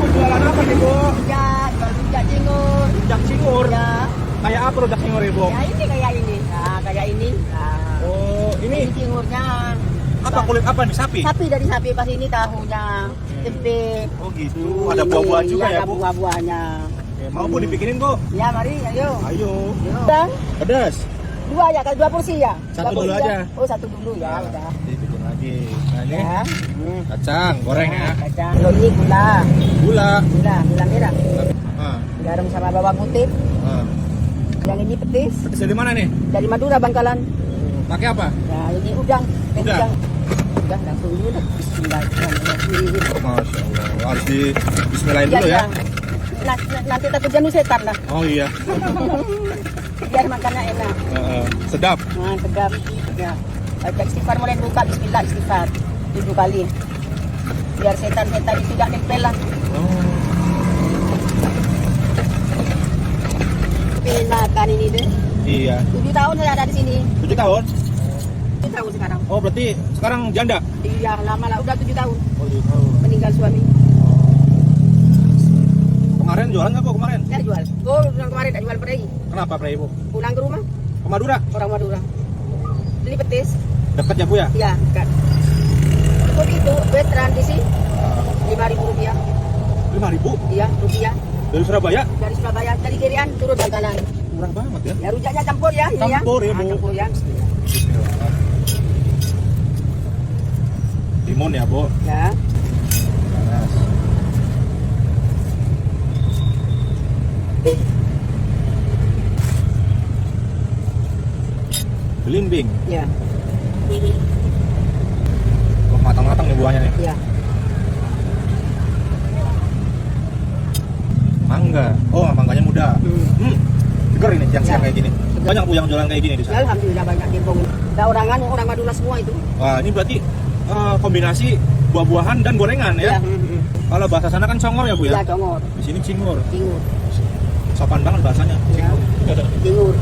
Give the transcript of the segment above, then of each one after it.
Ibu jualan apa nih, Bu? Ya, rujak cingur. Rujak cingur. Ya. Kayak apa rujak cingur, Ibu? Ya ini kayak ini. Nah, kayak ini. Nah, Oh, ini ini cingurnya. apa kulit apa nih? Sapi? Sapi dari sapi pas ini tahunya. Tempe. Oh gitu. Ada buah-buahan juga ya, Ada Bu? buah-buahnya. Oke, mau Bu dibikinin, Bu? Ya, mari, ayo. Ayo. Bang, Pedas. dua ya, dua porsi ya. Satu Dua dulu porsi aja. ya? Oh, satu dulu ya, udah. Dibikin lagi. Nah, ini Ya. kacang goreng ya. Kacang. Kalau ini gula. Gula. Gula merah. Ah, Garam sama bawang putih. ah. Yang ini petis. Petis dari mana nih? Dari Madura, Bangkalan. Pakai apa? Nah, ini udang. Udang. Udah langsung dulu dah. Bismillahirrahmanirrahim. Masya Allah. Harus di bismillahin dulu ya. Nanti takut jenuh setan lah. Oh iya. Biar makannya enak. Sedap. Nah, sedap. Ya. Baca istighfar mulai buka. Bismillah istighfar. 7 kali. Biar setan-setan itu tidak nempel lah. Oh. Pengen makan ini deh. Iya. 7 tahun saya ada di sini. 7 tahun? 7 tahun sekarang. Oh berarti sekarang janda? Iya, lama lah. Udah 7 tahun. Oh 7 tahun. Meninggal suami. Kemarin jualan nggak Bu kemarin? Saya jual. Oh, kemarin tak jual perai. Kenapa Pre Ibu? Pulang ke rumah. Ke Madura? Orang Madura. Beli petis. Dekat ya Bu ya? Iya, dekat. Untuk itu, veteran di sini Rp5.000. 5.000? Iya, rupiah. Dari Surabaya? Dari Surabaya, dari Kirian turun Bangkalan. Murah banget ya? Ya rujaknya campur ya, ini Campur ya, ya. Bu. Campur ya. Timun ya Bu? Ya. Panas. Belimbing. Ya. Oh, matang-matang nih buahnya nih. Iya. Mangga. Oh, mangganya muda. Seger ini yang siang Ya. kayak gini. Banyak Bu yang jualan kayak gini di Ya, sana. alhamdulillah banyak di Bong. Ada orang Madura semua itu. Wah, ini berarti kombinasi buah-buahan dan gorengan ya. Ya. Kalau bahasa sana kan congor ya Bu ya? Ya, congor. Di sini cingur. Tingur. Sopan banget bahasanya. Ya. Cingur. Tingur.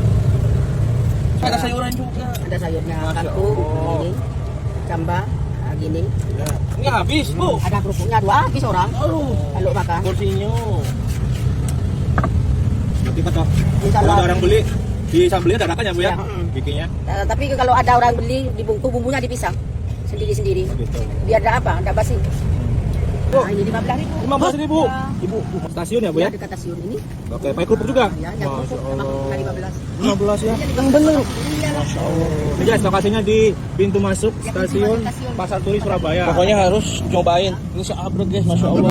Ada sayuran juga. Ada sayurnya Masya kangkung, Allah. ini, camba, gini. Ya. Ini habis Bu. Ada kerupuknya 2 habis orang. Kalau makan. Porsinya. Berarti kata Insya kalau Allah. ada orang beli di sambelnya dadakan ya Bu ya? Ya. Bikinnya. Tapi kalau ada orang beli dibungkus bumbunya dipisah sendiri-sendiri. Gitu. Biar ada apa? Ada basi. Bu, Nah, ini 15.000. 15.000. Ya. Ibu, stasiun ya Bu Ya, ya? dekat stasiun ini. Oke, pakai kerupuk juga? Ya, yang Masya kerupuk sama Allah. 15. 15 ya? Yang bener. Masya Allah. Ini guys, lokasinya di pintu masuk Ya, stasiun pintu masuk stasiun. Pasar Turi Surabaya. Pokoknya harus cobain. Ini seabrek guys, masya Allah.